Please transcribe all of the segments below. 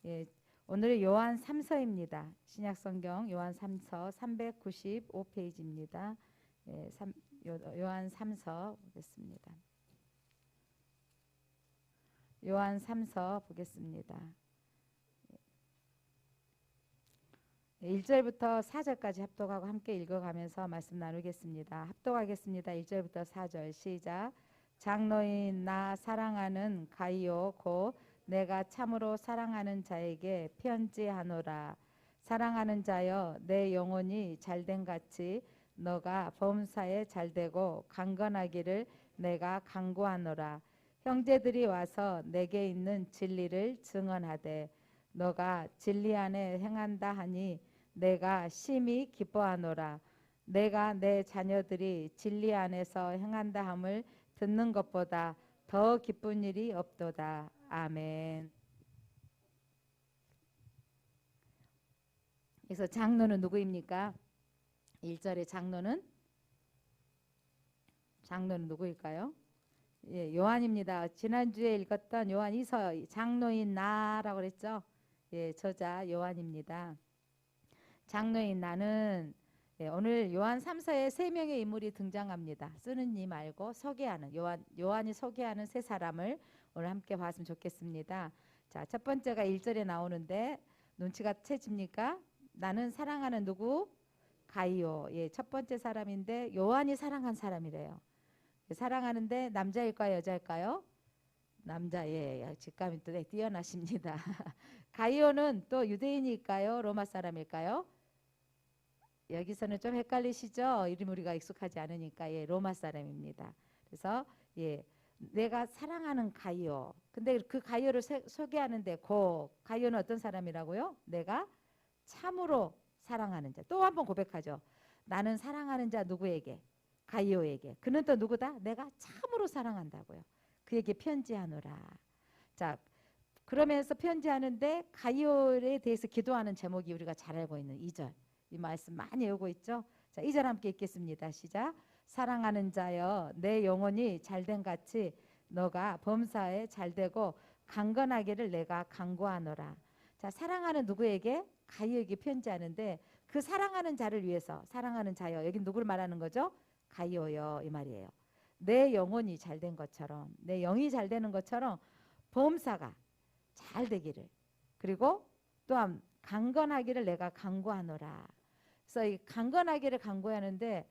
예, 오늘은 요한 3서입니다. 신약성경 요한 3서 395페이지입니다. 예, 요한 3서 보겠습니다. 요한 3서 보겠습니다. 1절부터 4절까지 합독하고 함께 읽어가면서 말씀 나누겠습니다. 합독하겠습니다. 1절부터 4절 시작. 장로인 나 사랑하는 가이오 곧 내가 참으로 사랑하는 자에게 편지하노라. 사랑하는 자여 내 영혼이 잘된 같이 너가 범사에 잘되고 강건하기를 내가 간구하노라. 형제들이 와서 내게 있는 진리를 증언하되 너가 진리 안에 행한다 하니 내가 심히 기뻐하노라. 내가 내 자녀들이 진리 안에서 행한다 함을 듣는 것보다 더 기쁜 일이 없도다. 아멘. 그래서 장로는 누구입니까? 1절의 장로는 누구일까요? 예, 요한입니다. 지난주에 읽었던 요한 2서 장로인 나라고 그랬죠? 예, 저자 요한입니다. 장로인 나는 오늘 요한 3서에 3명의 인물이 등장합니다. 쓰는 이 말고 소개하는 요한이 소개하는 세 사람을 오늘 함께 봤으면 좋겠습니다. 자, 첫 번째가 1절에 나오는데 눈치가 채집니까? 나는 사랑하는 누구? 가이오. 예, 첫 번째 사람인데 요한이 사랑한 사람이래요. 사랑하는데 남자일까요, 여자일까요? 남자예, 직감이 또 뛰어나십니다. 가이오는 또 유대인일까요, 로마 사람일까요? 여기서는 좀 헷갈리시죠? 이름 우리가 익숙하지 않으니까. 예, 로마 사람입니다. 그래서 예, 내가 사랑하는 가이오. 근데 그 가이오를 소개하는데 가이오는 어떤 사람이라고요? 내가 참으로 사랑하는 자. 또 한 번 고백하죠. 나는 사랑하는 자 누구에게? 가이오에게. 그는 또 누구다? 내가 참으로 사랑한다고요. 그에게 편지하노라. 자, 그러면서 편지하는데 가이오에 대해서 기도하는 제목이 우리가 잘 알고 있는 2절. 이 말씀 많이 외우고 있죠. 자, 2절 함께 읽겠습니다. 시작. 사랑하는 자여 내 영혼이 잘된 같이 너가 범사에 잘되고 강건하기를 내가 간구하노라. 자, 사랑하는 누구에게? 가이오에게 편지하는데 그 사랑하는 자를 위해서 사랑하는 자여, 여기 누구를 말하는 거죠? 가이오여 이 말이에요. 내 영혼이 잘된 것처럼 내 영이 잘되는 것처럼 범사가 잘 되기를, 그리고 또한 강건하기를 내가 간구하노라. 그래서 이 강건하기를 간구하는데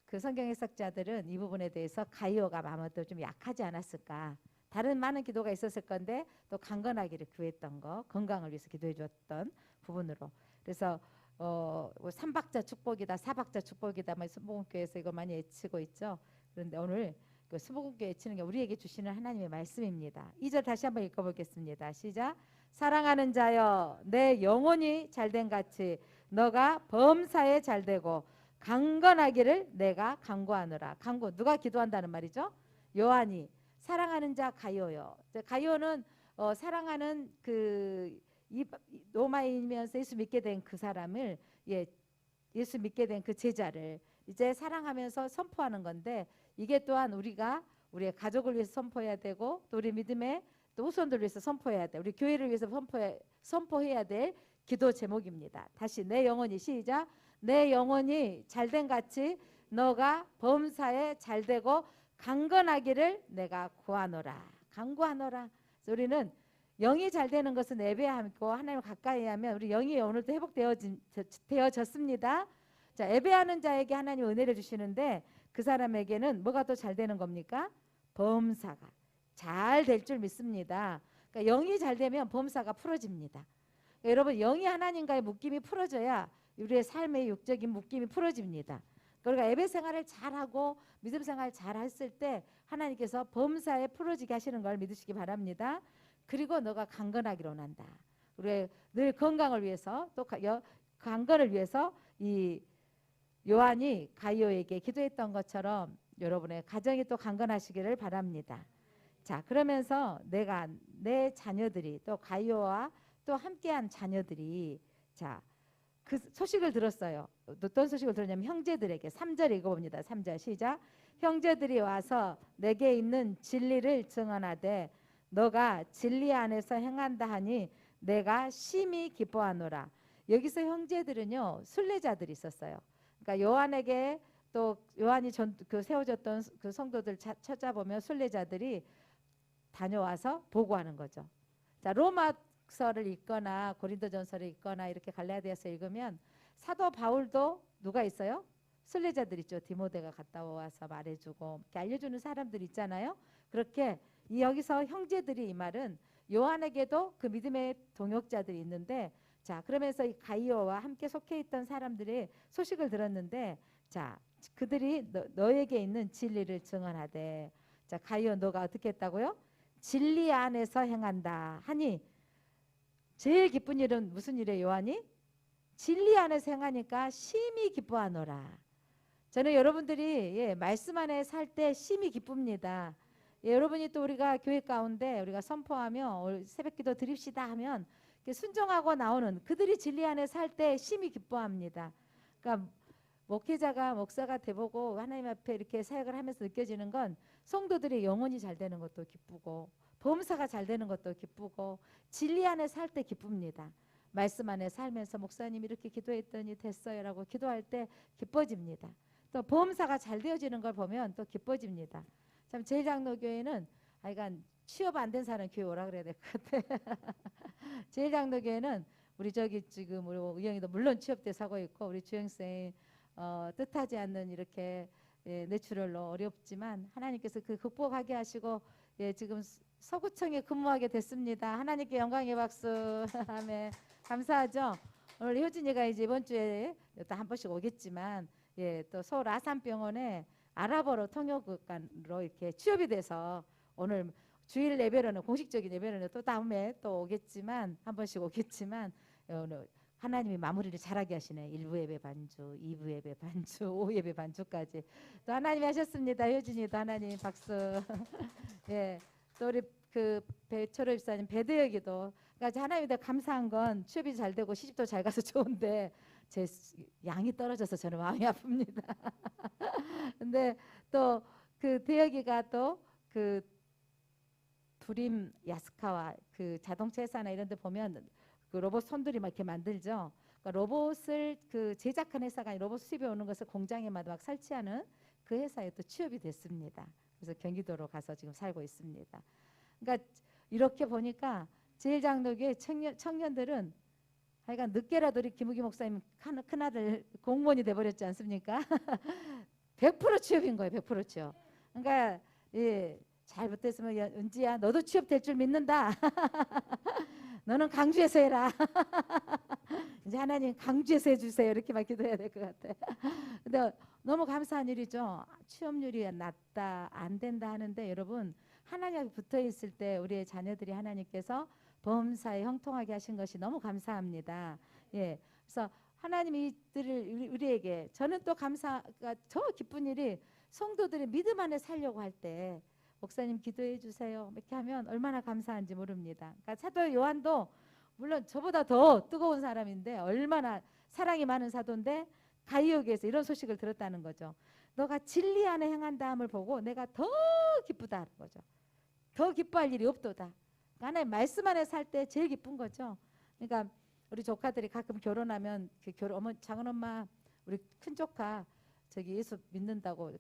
그 성경 해석자들은 이 부분에 대해서 가이오가 아마도 좀 약하지 않았을까. 다른 많은 기도가 있었을 건데 또 강건하기를 구했던 거, 건강을 위해서 기도해 줬던 부분으로. 그래서 뭐 삼박자 축복이다, 사박자 축복이다, 수복음교회에서 이거 많이 외치고 있죠. 그런데 오늘 그 수복음교회 외치는 게 우리에게 주시는 하나님의 말씀입니다. 2절 다시 한번 읽어보겠습니다. 시작. 사랑하는 자여 내 영혼이 잘된 같이 너가 범사에 잘되고 강건하기를 내가 간구하노라. 간구, 누가 기도한다는 말이죠? 요한이. 사랑하는 자 가이오요. 가이오는 사랑하는 그 로마인이면서 예수 믿게 된 그 사람을, 예수 믿게 된 그 제자를 이제 사랑하면서 선포하는 건데, 이게 또한 우리의 가족을 위해서 선포해야 되고 또 우리 믿음의 또 후손들을 위해서 선포해야 돼. 우리 교회를 위해서 선포해야 될 기도 제목입니다. 다시 내 영혼이, 시작. 내 영혼이 잘된 같이 너가 범사에 잘되고 강건하기를 내가 구하노라. 간구하노라. 우리는 영이 잘 되는 것은 예배하고 하나님을 가까이 하면 우리 영이 오늘도 회복되어졌습니다. 자, 예배하는 자에게 하나님 은혜를 주시는데 그 사람에게는 뭐가 또 잘 되는 겁니까? 범사가 잘 될 줄 믿습니다. 그러니까 영이 잘 되면 범사가 풀어집니다. 그러니까 여러분, 영이 하나님과의 묶임이 풀어져야 우리의 삶의 육적인 묶임이 풀어집니다. 그러니까 예배 생활을 잘하고 믿음 생활을 잘 했을 때 하나님께서 범사에 풀어지게 하시는 걸 믿으시기 바랍니다. 그리고 너가 강건하기를 원한다. 우리의 늘 건강을 위해서 또 강건을 위해서 이 요한이 가이오에게 기도했던 것처럼 여러분의 가정이 또 강건하시기를 바랍니다. 자, 그러면서 내가 내 자녀들이 또 가이오와 또 함께한 자녀들이, 자, 그 소식을 들었어요. 어떤 소식을 들었냐면 형제들에게. 3절 읽어봅니다. 3절 시작. 형제들이 와서 내게 있는 진리를 증언하되 너가 진리 안에서 행한다 하니 내가 심히 기뻐하노라. 여기서 형제들은요 순례자들이 있었어요. 그러니까 요한에게 또 요한이 그 세워졌던 그 성도들 찾아보면 순례자들이 다녀와서 보고하는 거죠. 자, 로마서를 읽거나 고린도전서를 읽거나 이렇게 갈라디아서 읽으면 사도 바울도 누가 있어요? 순례자들 있죠. 디모데가 갔다 와서 말해주고 이렇게 알려주는 사람들 있잖아요. 그렇게 여기서 형제들이 이 말은 요한에게도 그 믿음의 동역자들이 있는데, 자 그러면서 이 가이오와 함께 속해 있던 사람들의 소식을 들었는데, 자 그들이 너에게 있는 진리를 증언하되, 자 가이오 너가 어떻게 했다고요? 진리 안에서 행한다 하니, 제일 기쁜 일은 무슨 일이에요? 요한이 진리 안에서 행하니까 심히 기뻐하노라. 저는 여러분들이 말씀 안에 살 때 심히 기쁩니다. 여러분이 또 우리가 교회 가운데 우리가 선포하며 새벽기도 드립시다 하면 순종하고 나오는 그들이 진리 안에 살 때 심히 기뻐합니다. 그러니까 목회자가 목사가 돼보고 하나님 앞에 이렇게 사역을 하면서 느껴지는 건 성도들의 영혼이 잘 되는 것도 기쁘고 범사가 잘 되는 것도 기쁘고 진리 안에 살 때 기쁩니다. 말씀 안에 살면서 목사님 이렇게 기도했더니 됐어요 라고 기도할 때 기뻐집니다. 또 보험사가 잘 되어지는 걸 보면 또 기뻐집니다. 참 제일장로교회는 하여간 취업 안 된 사람 교회 오라 그래야 될 것 같아. 제일장로교회는 우리 저기 지금 우리 의영이도 물론 취업돼 사고 있고 우리 주영쌤 뜻하지 않는 이렇게 내추럴로 어렵지만 하나님께서 그 극복하게 하시고 지금 서구청에 근무하게 됐습니다. 하나님께 영광의 박수. 아멘. 감사하죠. 오늘 효진이가 이제 이번 주에 또 한 번씩 오겠지만 또 서울 아산병원에 아랍어로 통역관으로 이렇게 취업이 돼서 오늘 주일 예배로는 공식적인 예배로는 또 다음에 또 오겠지만 한 번씩 오겠지만 오늘 하나님이 마무리를 잘하게 하시네. 1부 예배 반주, 2부 예배 반주, 5 예배 반주까지 또 하나님이 하셨습니다. 효진이도 하나님 박수. 또 우리 그 배철호 집사님 배대혁이도, 그러니까 하나님께 감사한 건 취업이 잘 되고 시집도 잘 가서 좋은데 제 양이 떨어져서 저는 마음이 아픕니다. 근데 또 그 대혁이가 또 그 두림 야스카와 그 자동차 회사나 이런 데 보면 그 로봇 손들이 막 이렇게 만들죠. 그러니까 로봇을 그 제작한 회사가 로봇 수입해 오는 것을 공장에 막 설치하는 그 회사에 또 취업이 됐습니다. 그래서 경기도로 가서 지금 살고 있습니다. 그러니까 이렇게 보니까 제일장로교회 청년들은 하여간 늦게라도 우리 김우기 목사님 큰아들 공무원이 돼버렸지 않습니까? 100% 취업인 거예요. 100% 취업. 그러니까 잘 못했으면 은지야 너도 취업될 줄 믿는다. 너는 강주에서 해라. 이제 하나님 강주에서 해주세요. 이렇게 막 기도해야 될 것 같아. 근데 너무 감사한 일이죠. 취업률이 낮다 안 된다 하는데 여러분 하나님 붙어 있을 때 우리의 자녀들이 하나님께서 범사에 형통하게 하신 것이 너무 감사합니다. 그래서 하나님이 이들을 우리에게, 저는 또 감사가 저 기쁜 일이 성도들이 믿음 안에 살려고 할 때 목사님 기도해 주세요 이렇게 하면 얼마나 감사한지 모릅니다. 그러니까 사도 요한도 물론 저보다 더 뜨거운 사람인데 얼마나 사랑이 많은 사도인데 가이오교에서 이런 소식을 들었다는 거죠. 너가 진리 안에 행한다함을 보고 내가 더 기쁘다는 거죠. 더 기뻐할 일이 없도다. 하나님 말씀 안에 살 때 제일 기쁜 거죠. 그러니까 우리 조카들이 가끔 결혼하면 그 작은 엄마 우리 큰 조카 저기 예수 믿는다고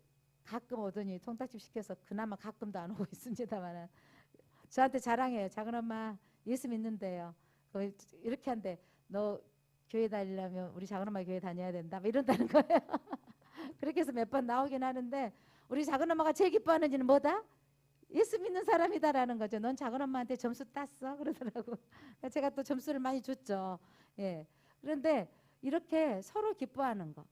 가끔 오더니 통닭집 시켜서 그나마 가끔도 안 오고 있습니다만은 저한테 자랑해요. 작은 엄마 예수 믿는데요. 이렇게 한대. 너 교회 다니려면 우리 작은 엄마 교회 다녀야 된다. 뭐 이런다는 거예요. 그렇게 해서 몇 번 나오긴 하는데 우리 작은 엄마가 제일 기뻐하는 일은 뭐다? 예수 믿는 사람이다라는 거죠. 넌 작은 엄마한테 점수 땄어 그러더라고. 제가 또 점수를 많이 줬죠. 그런데 이렇게 서로 기뻐하는 거.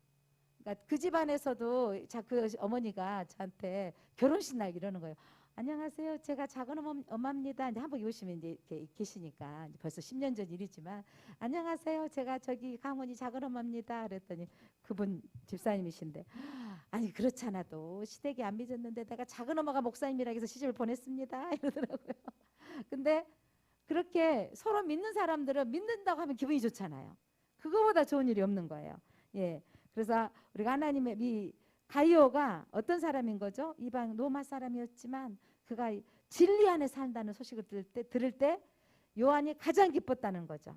그러니까 그 집안에서도 그 어머니가 저한테 결혼식 날 이러는 거예요. 안녕하세요. 제가 작은 엄마입니다. 이제 한번 오시면 이제 이렇게 계시니까 이제 벌써 10년 전 일이지만 안녕하세요. 제가 저기 강원이 작은 엄마입니다. 그랬더니 그분 집사님이신데 아니 그렇잖아도 시댁이 안 믿었는데 내가 작은 엄마가 목사님이라 해서 시집을 보냈습니다. 이러더라고요. 근데 그렇게 서로 믿는 사람들은 믿는다고 하면 기분이 좋잖아요. 그거보다 좋은 일이 없는 거예요. 그래서 우리가 하나님의 이 가이오가 어떤 사람인 거죠? 이방 로마 사람이었지만 그가 진리 안에 산다는 소식을 들을 때 요한이 가장 기뻤다는 거죠.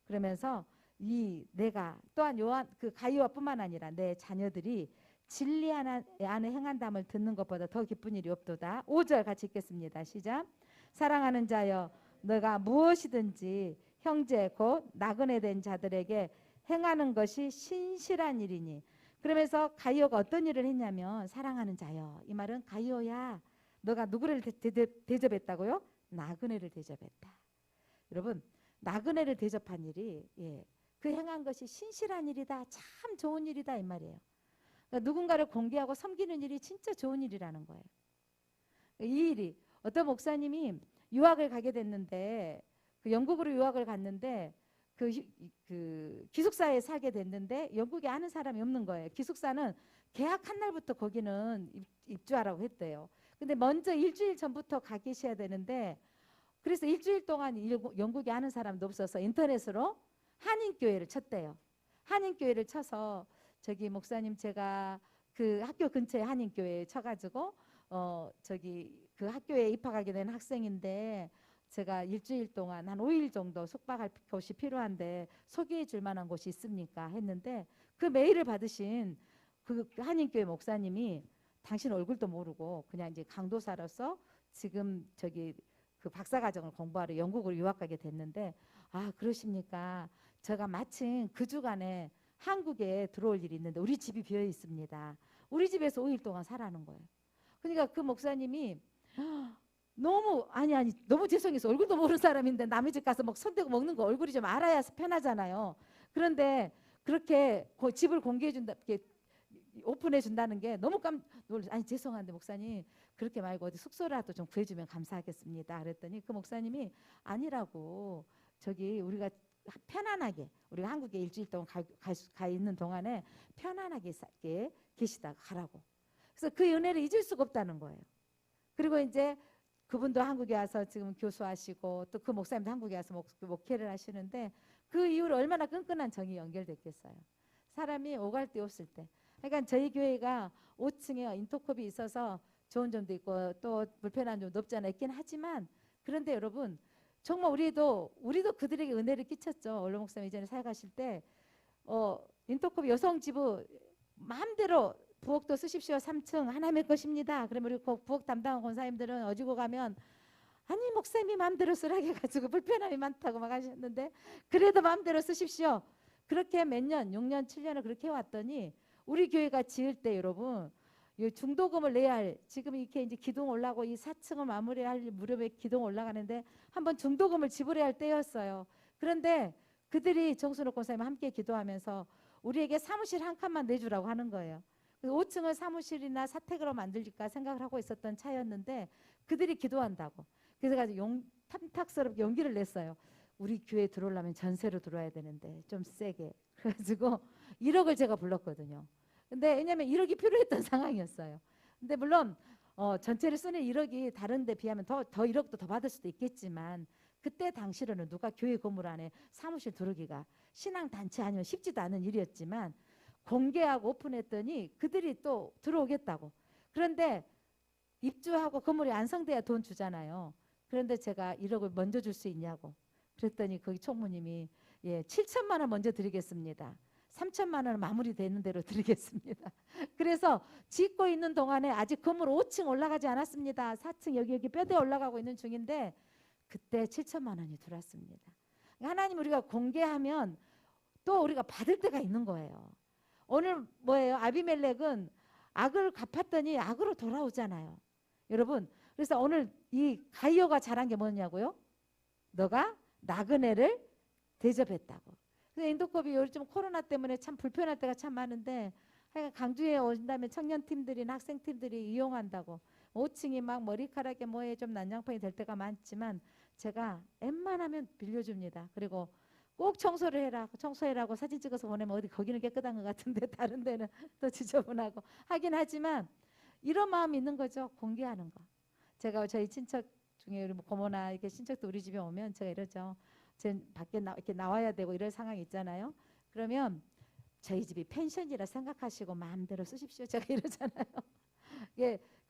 그러면서 이 내가 또한 요한 그 가이오와뿐만 아니라 내 자녀들이 진리 안에 행한담을 듣는 것보다 더 기쁜 일이 없도다. 5절 같이 읽겠습니다. 시작. 사랑하는 자여 너가 무엇이든지 형제 곧 나그네 된 자들에게 행하는 것이 신실한 일이니. 그러면서 가이오가 어떤 일을 했냐면 사랑하는 자여, 이 말은 가이오야 너가 누구를 대접했다고요? 나그네를 대접했다. 여러분 나그네를 대접한 일이 그 행한 것이 신실한 일이다. 참 좋은 일이다 이 말이에요. 그러니까 누군가를 공개하고 섬기는 일이 진짜 좋은 일이라는 거예요. 이 일이 어떤 목사님이 유학을 가게 됐는데 그 영국으로 유학을 갔는데 그 기숙사에 살게 됐는데 영국에 아는 사람이 없는 거예요. 기숙사는 계약한 날부터 거기는 입주하라고 했대요. 근데 먼저 일주일 전부터 가 계셔야 되는데 그래서 일주일 동안 영국에 아는 사람도 없어서 인터넷으로 한인교회를 쳤대요. 한인교회를 쳐서 저기 목사님 제가 그 학교 근처에 한인교회에 쳐가지고 저기 그 학교에 입학하게 된 학생인데 제가 일주일 동안 한 5일 정도 숙박할 곳이 필요한데 소개해 줄 만한 곳이 있습니까? 했는데 그 메일을 받으신 그 한인교회 목사님이 당신 얼굴도 모르고 그냥 이제 강도사로서 지금 저기 그 박사과정을 공부하러 영국으로 유학 가게 됐는데 아 그러십니까? 제가 마침 그 주간에 한국에 들어올 일이 있는데 우리 집이 비어 있습니다. 우리 집에서 5일 동안 살라는 거예요. 그러니까 그 목사님이 너무 너무 죄송해서 얼굴도 모르는 사람인데 남의 집 가서 막 손대고 먹는 거 얼굴이 좀 알아야 편하잖아요. 그런데 그렇게 집을 공개해 준다, 이렇게 오픈해 준다는 게 너무 죄송한데 목사님 그렇게 말고 어디 숙소라도 좀 구해주면 감사하겠습니다. 그랬더니 그 목사님이 아니라고 저기 우리가 편안하게 우리가 한국에 일주일 동안 가 있는 동안에 편안하게 계시다가 가라고. 그래서 그 은혜를 잊을 수가 없다는 거예요. 그리고 이제 그분도 한국에 와서 지금 교수하시고 또 그 목사님도 한국에 와서 목회를 하시는데 그 이후로 얼마나 끈끈한 정이 연결됐겠어요. 사람이 오갈 데 없을 때. 그러니까 저희 교회가 5층에 인터컵이 있어서 좋은 점도 있고 또 불편한 점도 없잖아요. 있긴 하지만 그런데 여러분 정말 우리도 그들에게 은혜를 끼쳤죠. 원로 목사님 이전에 사역하실 때 인터컵 여성지부 마음대로 부엌도 쓰십시오. 3층 하나님의 것입니다. 그러면 우리 부엌 담당 권사님들은 어지고 가면 아니 목사님이 마음대로 쓰라고 해가지고 불편함이 많다고 막 하셨는데 그래도 마음대로 쓰십시오. 그렇게 몇 년, 6년, 7년을 그렇게 해왔더니 우리 교회가 지을 때 여러분 중도금을 내야 할 지금 이렇게 이제 기둥 올라가고 이 4층을 마무리할 무렵에 기둥 올라가는데 한번 중도금을 지불해야 할 때였어요. 그런데 그들이 정순옥 권사님 함께 기도하면서 우리에게 사무실 한 칸만 내주라고 하는 거예요. 5층을 사무실이나 사택으로 만들까 생각을 하고 있었던 차였는데 그들이 기도한다고. 그래서 탐탁스럽게 용기를 냈어요. 우리 교회 들어오려면 전세로 들어와야 되는데 좀 세게. 그래가지고 1억을 제가 불렀거든요. 근데 왜냐면 1억이 필요했던 상황이었어요. 근데 물론 전체를 쓰는 1억이 다른 데 비하면 더 1억도 더 받을 수도 있겠지만 그때 당시로는 누가 교회 건물 안에 사무실 들어오기가 신앙단체 아니면 쉽지도 않은 일이었지만 공개하고 오픈했더니 그들이 또 들어오겠다고. 그런데 입주하고 건물이 완성돼야 돈 주잖아요. 그런데 제가 1억을 먼저 줄 수 있냐고. 그랬더니 거기 총무님이 7천만 원 먼저 드리겠습니다. 3천만 원 마무리되는 대로 드리겠습니다. 그래서 짓고 있는 동안에 아직 건물 5층 올라가지 않았습니다. 4층 여기 뼈대 올라가고 있는 중인데 그때 7천만 원이 들어왔습니다. 하나님 우리가 공개하면 또 우리가 받을 때가 있는 거예요. 오늘 뭐예요? 아비멜렉은 악을 갚았더니 악으로 돌아오잖아요. 여러분 그래서 오늘 이 가이오가 잘한 게 뭐냐고요? 너가 나그네를 대접했다고. 그래서 인도컵이 요즘 코로나 때문에 참 불편할 때가 참 많은데 강주에 오신다면 청년팀들이나 학생팀들이 이용한다고 5층이 막 머리카락에 뭐에 좀 난장판이 될 때가 많지만 제가 웬만하면 빌려줍니다. 그리고 꼭 청소해라고 사진 찍어서 보내면 어디 거기는 깨끗한 것 같은데 다른 데는 또 지저분하고 하긴 하지만 이런 마음이 있는 거죠. 공개하는 거. 제가 저희 친척 중에 우리 고모나 이렇게 친척도 우리 집에 오면 제가 이러죠. 제 밖에 이렇게 나와야 되고 이런 상황이 있잖아요. 그러면 저희 집이 펜션이라 생각하시고 마음대로 쓰십시오. 제가 이러잖아요.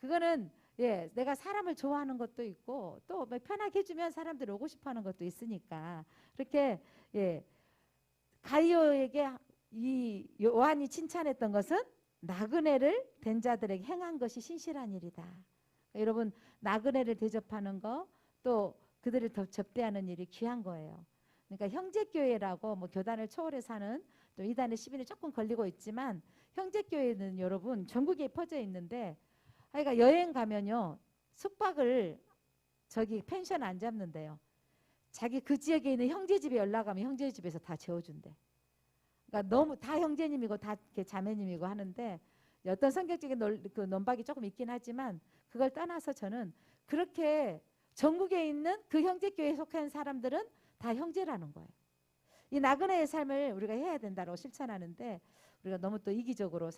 그거는 예, 내가 사람을 좋아하는 것도 있고 또 뭐 편하게 해주면 사람들이 오고 싶어하는 것도 있으니까 그렇게 예, 가이오에게 이 요한이 칭찬했던 것은 나그네를 된 자들에게 행한 것이 신실한 일이다. 여러분 나그네를 대접하는 거 또 그들을 더 접대하는 일이 귀한 거예요. 그러니까 형제교회라고 뭐 교단을 초월해서 하는 또 이단의 시비는 조금 걸리고 있지만 형제교회는 여러분 전국에 퍼져 있는데 그러니까 여행 가면요 숙박을 저기 펜션 안 잡는데요. 자기 그 지역에 있는 형제 집에 연락 가면 형제 집에서 다 재워준대. 그러니까 너무 다 형제님이고 다 자매님이고 하는데 어떤 성격적인 그 논박이 조금 있긴 하지만 그걸 떠나서 저는 그렇게 전국에 있는 그 형제교회에 속한 사람들은 다 형제라는 거예요. 이 나그네의 삶을 우리가 해야 된다고 실천하는데 우리가 너무 또 이기적으로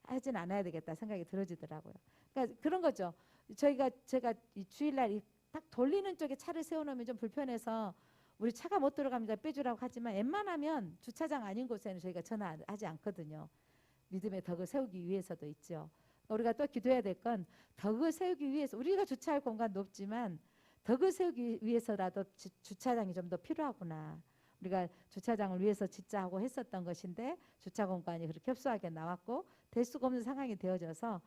하진 않아야 되겠다 생각이 들어지더라고요. 그러니까 그런 거죠. 제가 이 주일날 딱 돌리는 쪽에 차를 세워놓으면 좀 불편해서 우리 차가 못 들어갑니다 빼주라고 하지만 웬만하면 주차장 아닌 곳에는 저희가 전화하지 않거든요. 믿음의 덕을 세우기 위해서도 있죠. 우리가 또 기도해야 될 건 덕을 세우기 위해서 우리가 주차할 공간 높지만 덕을 세우기 위해서라도 주차장이 좀 더 필요하구나. 우리가 주차장을 위해서 짓자 하고 했었던 것인데 주차 공간이 그렇게 협소하게 나왔고 될 수가 없는 상황이 되어져서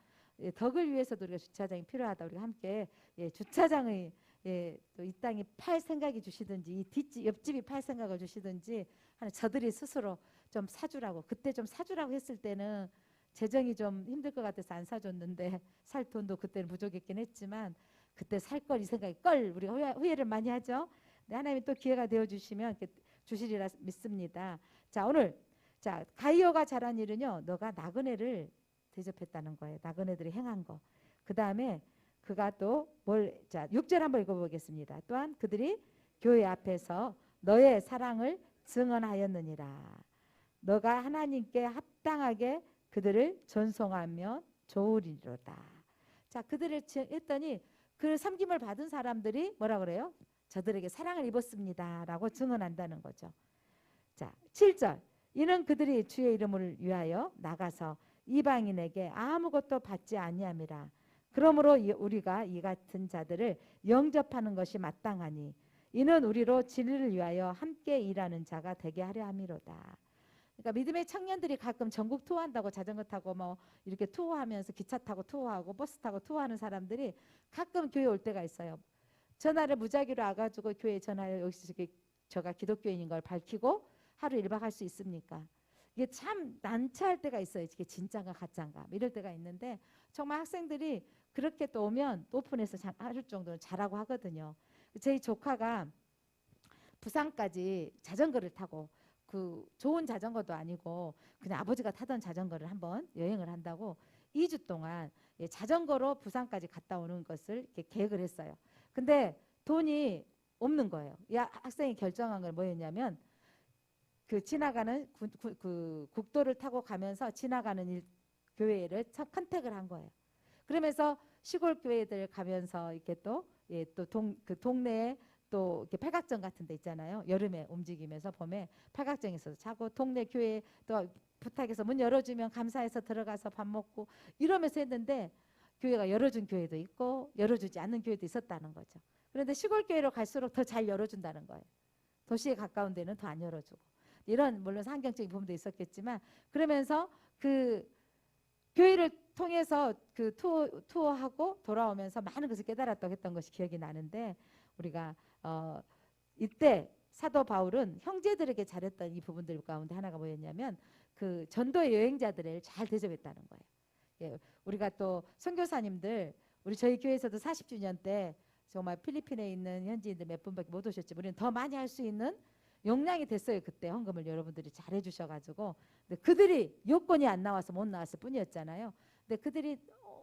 덕을 위해서도 우리가 주차장이 필요하다. 우리가 함께 주차장의 또 이 땅이 팔 생각이 주시든지 이 뒷집 옆집이 팔 생각을 주시든지 하는 저들이 스스로 좀 사주라고 그때 좀 사주라고 했을 때는 재정이 좀 힘들 것 같아서 안 사줬는데 살 돈도 그때는 부족했긴 했지만 그때 살 걸 이 생각이 우리가 후회를 많이 하죠. 근데 하나님이 또 기회가 되어 주시면 주시리라 믿습니다. 자 오늘 자 가이오가 잘한 일은요 너가 나그네를 대접했다는 거예요. 나그네들이 행한 거. 그 다음에 그가 또 자 6절 한번 읽어보겠습니다. 또한 그들이 교회 앞에서 너의 사랑을 증언하였느니라. 너가 하나님께 합당하게 그들을 전송하면 좋으리로다. 자 그들을 했더니 그 섬김을 받은 사람들이 뭐라 그래요? 저들에게 사랑을 입었습니다 라고 증언한다는 거죠. 자 7절 이는 그들이 주의 이름을 위하여 나가서 이방인에게 아무것도 받지 아니함이라. 그러므로 우리가 이 같은 자들을 영접하는 것이 마땅하니 이는 우리로 진리를 위하여 함께 일하는 자가 되게 하려 함이로다. 그러니까 믿음의 청년들이 가끔 전국 투어한다고 자전거 타고 뭐 이렇게 투어하면서 기차 타고 투어하고 버스 타고 투어하는 사람들이 가끔 교회 올 때가 있어요. 전화를 무작위로 와가지고 교회 전화를 여기서 저가 기독교인인 걸 밝히고 하루 1박 할 수 있습니까? 이게 참 난처할 때가 있어요. 이게 진짜인가 가짜인가 이럴 때가 있는데 정말 학생들이 그렇게 또 오면 오픈해서 할 정도는 잘하고 하거든요. 저희 조카가 부산까지 자전거를 타고 그 좋은 자전거도 아니고 그냥 아버지가 타던 자전거를 한번 여행을 한다고 2주 동안 자전거로 부산까지 갔다 오는 것을 이렇게 계획을 했어요. 근데 돈이 없는 거예요. 학생이 결정한 건 뭐였냐면 그 지나가는 그 국도를 타고 가면서 지나가는 교회를 컨택을 한 거예요. 그러면서 시골 교회들 가면서 이렇게 그 동네에 또 이렇게 팔각정 같은 데 있잖아요. 여름에 움직이면서 봄에 팔각정에서 자고 동네 교회 또 부탁해서 문 열어주면 감사해서 들어가서 밥 먹고 이러면서 했는데 교회가 열어준 교회도 있고 열어주지 않는 교회도 있었다는 거죠. 그런데 시골 교회로 갈수록 더 잘 열어준다는 거예요. 도시에 가까운 데는 더 안 열어주고 이런 물론 환경적인 부분도 있었겠지만 그러면서 그 교회를 통해서 그 투어하고 돌아오면서 많은 것을 깨달았다고 했던 것이 기억이 나는데 우리가 이때 사도 바울은 형제들에게 잘했던 이 부분들 가운데 하나가 뭐였냐면 그 전도의 여행자들을 잘 대접했다는 거예요. 예, 우리가 또 선교사님들 우리 저희 교회에서도 40주년 때 정말 필리핀에 있는 현지인들 몇 분밖에 못 오셨지 우리는 더 많이 할 수 있는 용량이 됐어요. 그때 헌금을 여러분들이 잘 해주셔가지고 근데 그들이 요건이 안 나와서 못 나왔을 뿐이었잖아요. 근데 그들이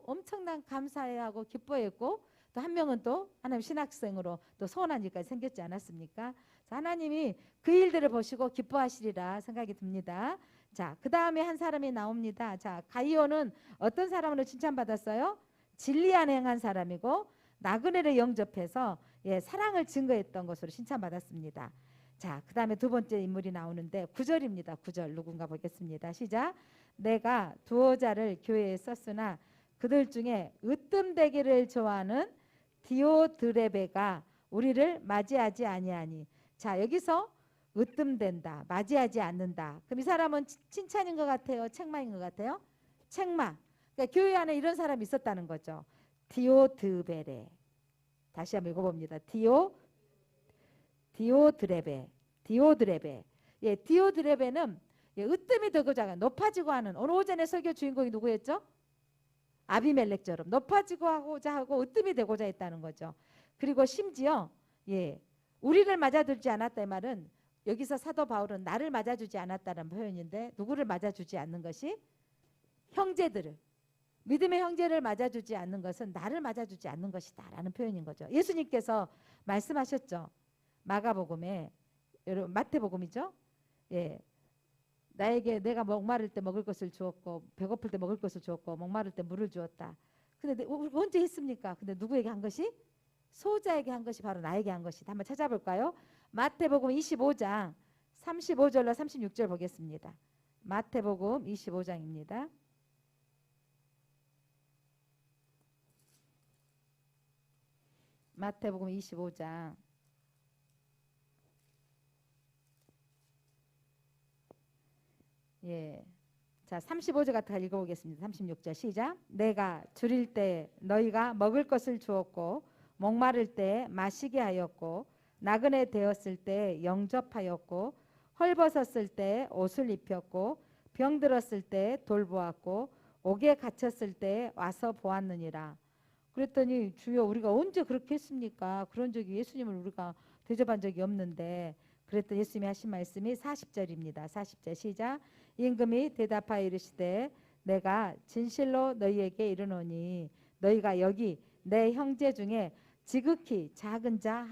엄청난 감사해하고 기뻐했고 또 한 명은 또 하나님 신학생으로 또 소원한 일까지 생겼지 않았습니까? 자, 하나님이 그 일들을 보시고 기뻐하시리라 생각이 듭니다. 자, 그 다음에 한 사람이 나옵니다. 자, 가이오는 어떤 사람으로 칭찬받았어요? 진리 안에 행한 사람이고 나그네를 영접해서 사랑을 증거했던 것으로 칭찬받았습니다. 자, 그 다음에 두 번째 인물이 나오는데 9절입니다. 9절 누군가 보겠습니다. 시작. 내가 두어 자를 교회에 썼으나 그들 중에 으뜸되기를 좋아하는 디오드레베가 우리를 맞이하지 아니하니. 자, 여기서 으뜸된다, 맞이하지 않는다. 그럼 이 사람은 칭찬인 것 같아요, 책망인 것 같아요? 책망. 그러니까 교회 안에 이런 사람이 있었다는 거죠. 디오드베레. 다시 한번 읽어봅니다. 디오드레베. 디오드레베. 예, 디오드레베는 예, 으뜸이 되고자 하는, 높아지고 하는. 오늘 오전에 설교 주인공이 누구였죠? 아비멜렉처럼 높아지고 하고자 하고 으뜸이 되고자 했다는 거죠. 그리고 심지어 예, 우리를 맞아주지 않았다 이 말은, 여기서 사도 바울은 나를 맞아주지 않았다는 표현인데, 누구를 맞아주지 않는 것이? 형제들을, 믿음의 형제를 맞아주지 않는 것은 나를 맞아주지 않는 것이다 라는 표현인 거죠. 예수님께서 말씀하셨죠. 마가복음에, 여러분 마태복음이죠. 예, 나에게 내가 목마를 때 먹을 것을 주었고 배고플 때 먹을 것을 주었고 목마를 때 물을 주었다. 근데 우리가 언제 했습니까? 근데 누구에게 한 것이? 소자에게 한 것이 바로 나에게 한 것이다. 한번 찾아볼까요? 마태복음 25장 35절로 36절 보겠습니다. 마태복음 25장입니다. 마태복음 25장 예. 자, 35절 같은 거 읽어보겠습니다. 36절 시작. 내가 줄일 때 너희가 먹을 것을 주었고 목마를 때 마시게 하였고 나그네 되었을 때 영접하였고 헐벗었을 때 옷을 입혔고 병들었을 때 돌보았고 옥에 갇혔을 때 와서 보았느니라. 그랬더니 주여 우리가 언제 그렇게 했습니까? 그런 적이, 예수님을 우리가 대접한 적이 없는데. 그랬더니 예수님이 하신 말씀이 40절입니다. 40절 시작. 임금이 대답하여 이르시되 내가 진실로 너희에게 이르노니 너희가 여기 내 형제 중에 지극히 작은 자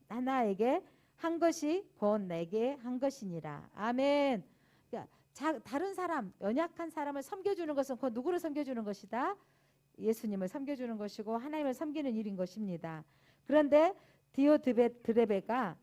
하나에게 한 것이 곧 내게 한 것이니라. 아멘. 그러니까 다른 사람, 연약한 사람을 섬겨주는 것은 곧 누구를 섬겨주는 것이다? 예수님을 섬겨주는 것이고 하나님을 섬기는 일인 것입니다. 그런데 디오드레베가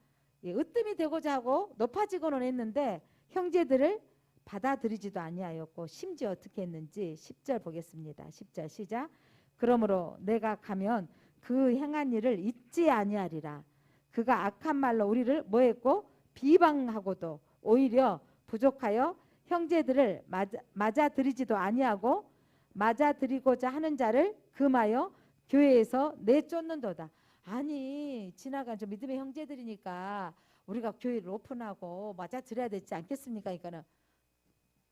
으뜸이 되고자 하고 높아지고는 했는데 형제들을 받아들이지도 아니하였고, 심지어 어떻게 했는지 10절 보겠습니다. 10절 시작. 그러므로 내가 가면 그 행한 일을 잊지 아니하리라. 그가 악한 말로 우리를 뭐했고 비방하고도 오히려 부족하여 형제들을 맞아들이지도 아니하고 맞아들이고자 하는 자를 금하여 교회에서 내쫓는도다. 아니, 지나간 저 믿음의 형제들이니까 우리가 교회를 오픈하고 맞아들여야 되지 않겠습니까? 그러니까는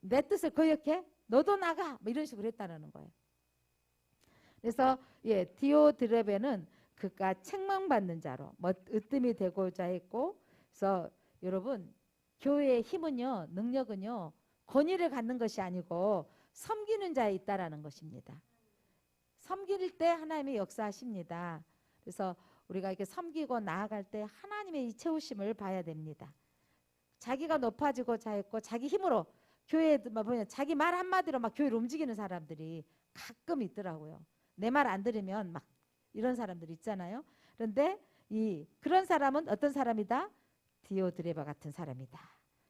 내 뜻을 거역해? 너도 나가! 뭐 이런 식으로 했다는 거예요. 그래서 예, 디오드레베는 그가 책망받는 자로 으뜸이 되고자 했고, 그래서 여러분 교회의 힘은요, 능력은요 권위를 갖는 것이 아니고 섬기는 자에 있다라는 것입니다. 섬길 때 하나님이 역사하십니다. 그래서 우리가 이렇게 섬기고 나아갈 때 하나님의 이 채우심을 봐야 됩니다. 자기가 높아지고자 했고 자기 힘으로 교회에 보면 자기 말 한마디로 막 교회를 움직이는 사람들이 가끔 있더라고요. 내 말 안 들으면 막 이런 사람들 있잖아요. 그런데 그런 사람은 어떤 사람이다? 디오드레바 같은 사람이다.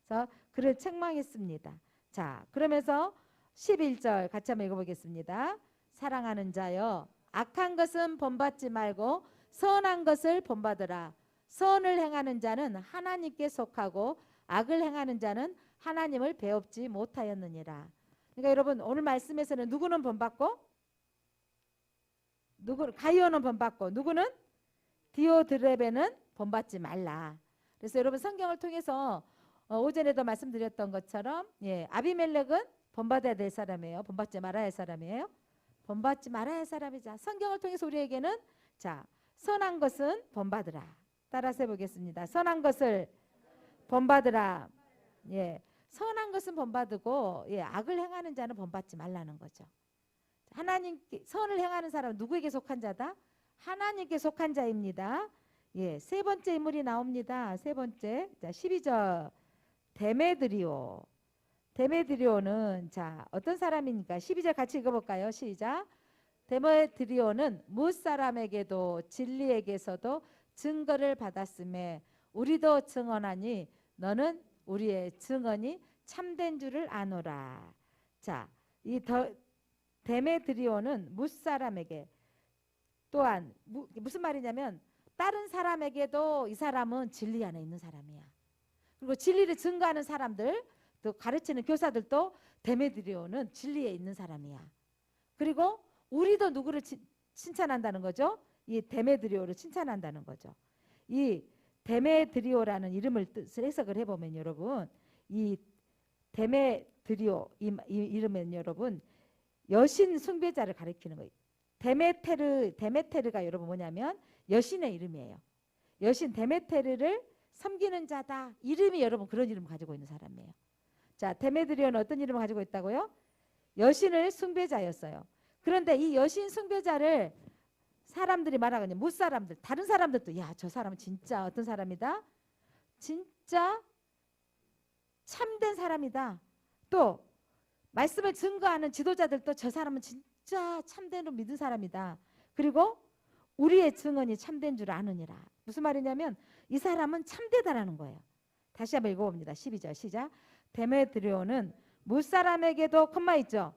그래서 그를 책망했습니다. 자, 그러면서 11절 같이 한번 읽어보겠습니다. 사랑하는 자여, 악한 것은 본받지 말고 선한 것을 본받으라. 선을 행하는 자는 하나님께 속하고 악을 행하는 자는 하나님을 배웁지 못하였느니라. 그러니까 여러분 오늘 말씀에서는 누구는 본받고 가이오는 본받고 누구는? 디오드레베는 본받지 말라. 그래서 여러분 성경을 통해서 오전에도 말씀드렸던 것처럼 예, 아비멜렉은 본받아야 될 사람이에요? 본받지 말아야 할 사람이에요? 본받지 말아야 할 사람이자. 성경을 통해서 우리에게는 자, 선한 것은 본받으라. 따라서 해보겠습니다. 선한 것을 본받으라. 예, 선한 것은 본받고 예, 악을 행하는 자는 본받지 말라는 거죠. 하나님께 선을 행하는 사람은 누구에게 속한 자다? 하나님께 속한 자입니다. 예, 세 번째 인물이 나옵니다. 세 번째, 자 12절 데메드리오. 데메드리오는 자 어떤 사람입니까? 12절 같이 읽어볼까요? 시작. 데메드리오는 무사람에게도 진리에게서도 증거를 받았음에 우리도 증언하니 너는 우리의 증언이 참된 줄을 아노라. 자, 이 데메드리오는 무사람에게 또한 무슨 말이냐면 다른 사람에게도 이 사람은 진리 안에 있는 사람이야. 그리고 진리를 증거하는 사람들, 또 가르치는 교사들도 데메드리오는 진리에 있는 사람이야. 그리고 우리도 누구를 칭찬한다는 거죠? 이 데메드리오를 칭찬한다는 거죠. 이 데메드리오라는 이름을 뜻을 해석을 해보면 여러분, 이 데메드리오 이 이름은 여러분 여신 숭배자를 가리키는 거예요. 데메테르가 여러분 뭐냐면 여신의 이름이에요. 여신 데메테르를 섬기는 자다. 이름이 여러분 그런 이름 가지고 있는 사람이에요. 자, 데메드리오는 어떤 이름을 가지고 있다고요? 여신을 숭배자였어요. 그런데 이 여신 숭배자를 사람들이 말하거든요. 무사람들, 다른 사람들도 야, 저 사람은 진짜 어떤 사람이다? 진짜 참된 사람이다. 또 말씀을 증거하는 지도자들도 저 사람은 진짜 참된으로 믿은 사람이다. 그리고 우리의 증언이 참된 줄 아느니라. 무슨 말이냐면 이 사람은 참되다라는 거예요. 다시 한번 읽어봅니다. 12절 시작. 데메드리오는 무사람에게도 콤마 있죠.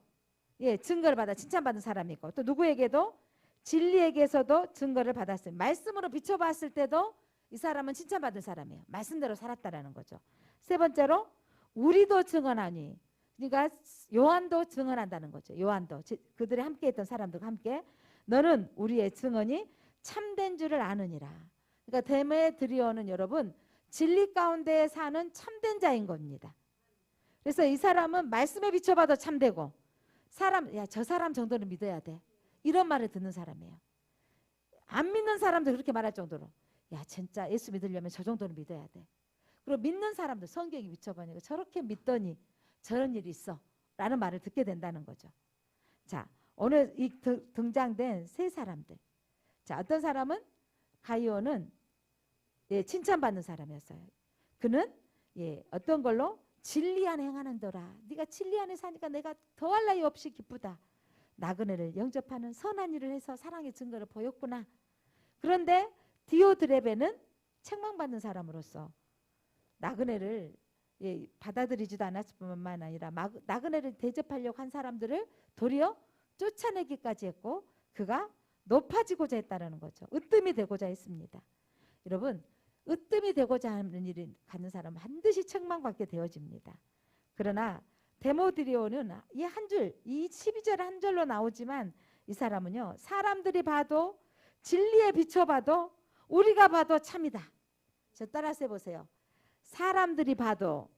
예, 증거를 받아 칭찬받은 사람이고 또 누구에게도 진리에게서도 증거를 받았어요. 말씀으로 비춰봤을 때도 이 사람은 칭찬받을 사람이에요. 말씀대로 살았다라는 거죠. 세 번째로 우리도 증언하니, 그러니까 요한도 증언한다는 거죠. 요한도 그들이 함께했던 사람들과 함께 너는 우리의 증언이 참된 줄을 아느니라. 그러니까 데메드리오는 여러분 진리 가운데 사는 참된 자인 겁니다. 그래서 이 사람은 말씀에 비춰봐도 참되고 야, 저 사람 정도는 믿어야 돼. 이런 말을 듣는 사람이에요. 안 믿는 사람도 그렇게 말할 정도로 야, 진짜 예수 믿으려면 저 정도는 믿어야 돼. 그리고 믿는 사람들 성경에 비춰보니까 저렇게 믿더니 저런 일이 있어 라는 말을 듣게 된다는 거죠. 자, 오늘 이 등장된 세 사람들. 자, 어떤 사람은 가이오는 예, 칭찬받는 사람이었어요. 그는 예, 어떤 걸로 진리 안에 행하는도라. 네가 진리 안에 사니까 내가 더할 나위 없이 기쁘다. 나그네를 영접하는 선한 일을 해서 사랑의 증거를 보였구나. 그런데 디오드레베는 책망받는 사람으로서 나그네를 예, 받아들이지도 않았을 뿐만 아니라 나그네를 대접하려고 한 사람들을 도리어 쫓아내기까지 했고 그가 높아지고자 했다는 거죠. 으뜸이 되고자 했습니다. 여러분, 으뜸이 되고자 하는 일을 갖는 사람은 반드시 책망받게 되어집니다. 그러나 데모드리오는 이 한 줄, 이 12절 한 절로 나오지만 이 사람은요, 사람들이 봐도 진리에 비춰봐도 우리가 봐도 참이다. 저 따라서 해보세요. 사람들이 봐도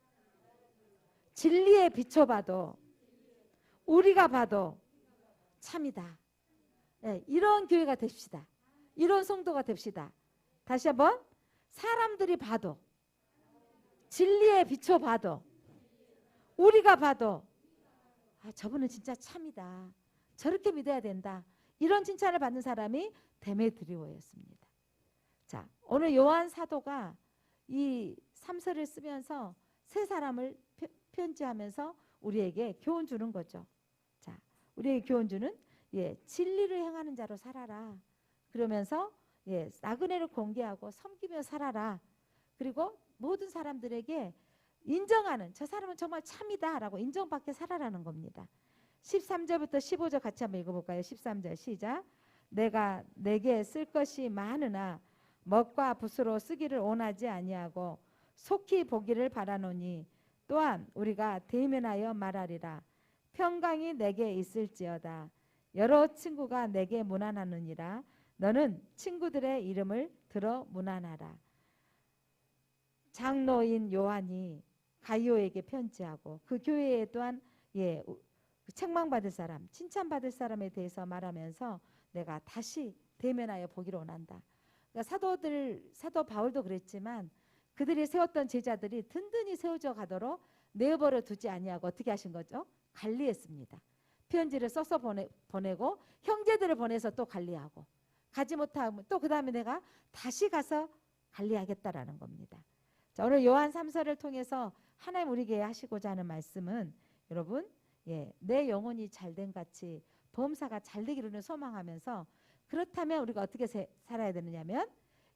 진리에 비춰봐도 우리가 봐도 참이다. 네, 이런 교회가 됩시다. 이런 성도가 됩시다. 다시 한번 사람들이 봐도 진리에 비춰봐도 우리가 봐도 아, 저분은 진짜 참이다. 저렇게 믿어야 된다. 이런 칭찬을 받는 사람이 데메드리오였습니다. 자, 오늘 요한 사도가 이 3서를 쓰면서 세 사람을 편지하면서 우리에게 교훈 주는 거죠. 자, 우리에게 교훈 주는 예, 진리를 행하는 자로 살아라. 그러면서 예, 나그네를 공개하고 섬기며 살아라. 그리고 모든 사람들에게 인정하는 저 사람은 정말 참이다 라고 인정받게 살아라는 겁니다. 13절부터 15절 같이 한번 읽어볼까요? 13절 시작. 내가 내게 쓸 것이 많으나 먹과 붓으로 쓰기를 원하지 아니하고 속히 보기를 바라노니 또한 우리가 대면하여 말하리라. 평강이 내게 있을지어다. 여러 친구가 내게 문안하느니라. 너는 친구들의 이름을 들어 문안하라. 장로인 요한이 가이오에게 편지하고 그 교회에 또한 예, 책망받을 사람, 칭찬받을 사람에 대해서 말하면서 내가 다시 대면하여 보기를 원한다. 그러니까 사도 바울도 그랬지만 그들이 세웠던 제자들이 든든히 세워져 가도록 내버려 두지 아니하고 어떻게 하신 거죠? 관리했습니다. 편지를 써서 보내고 형제들을 보내서 또 관리하고 가지 못하면 또 그 다음에 내가 다시 가서 관리하겠다라는 겁니다. 자, 오늘 요한 3서를 통해서 하나님 우리에게 하시고자 하는 말씀은 여러분 예, 내 영혼이 잘된 같이 보험사가 잘되기를 소망하면서 그렇다면 우리가 어떻게 살아야 되느냐면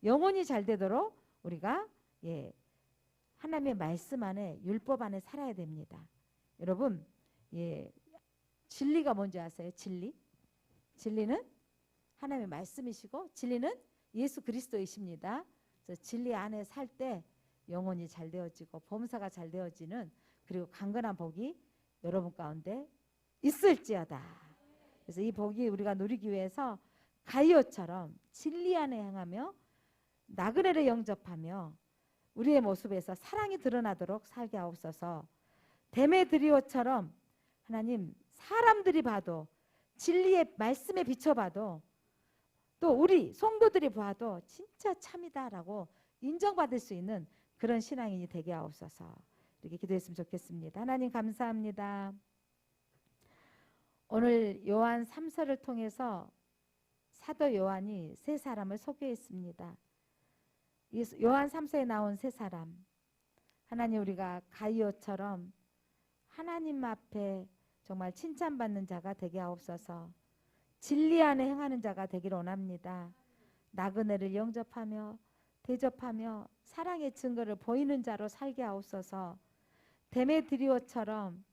영혼이 잘되도록 우리가 예, 하나님의 말씀 안에 율법 안에 살아야 됩니다. 여러분 예, 진리가 뭔지 아세요? 진리는 하나님의 말씀이시고 진리는 예수 그리스도이십니다. 그래서 진리 안에 살 때 영혼이 잘 되어지고 범사가 잘 되어지는 그리고 강건한 복이 여러분 가운데 있을지어다. 그래서 이 복이 우리가 누리기 위해서 가이오처럼 진리 안에 행하며 나그네를 영접하며 우리의 모습에서 사랑이 드러나도록 살게 하옵소서. 데메드리오처럼 하나님 사람들이 봐도 진리의 말씀에 비춰봐도 또 우리 성도들이 봐도 진짜 참이다라고 인정받을 수 있는 그런 신앙인이 되게 하옵소서. 이렇게 기도했으면 좋겠습니다. 하나님 감사합니다. 오늘 요한 3서를 통해서 사도 요한이 세 사람을 소개했습니다. 요한 3서에 나온 세 사람, 하나님 우리가 가이오처럼 하나님 앞에 정말 칭찬받는 자가 되게 하옵소서. 진리 안에 행하는 자가 되기를 원합니다. 나그네를 영접하며 대접하며 사랑의 증거를 보이는 자로 살게 하옵소서. 데메드리오처럼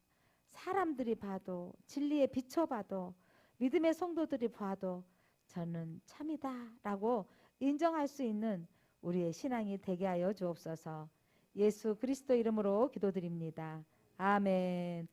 사람들이 봐도 진리에 비춰봐도 믿음의 성도들이 봐도 저는 참이다 라고 인정할 수 있는 우리의 신앙이 되게 하여 주옵소서. 예수 그리스도 이름으로 기도드립니다. 아멘.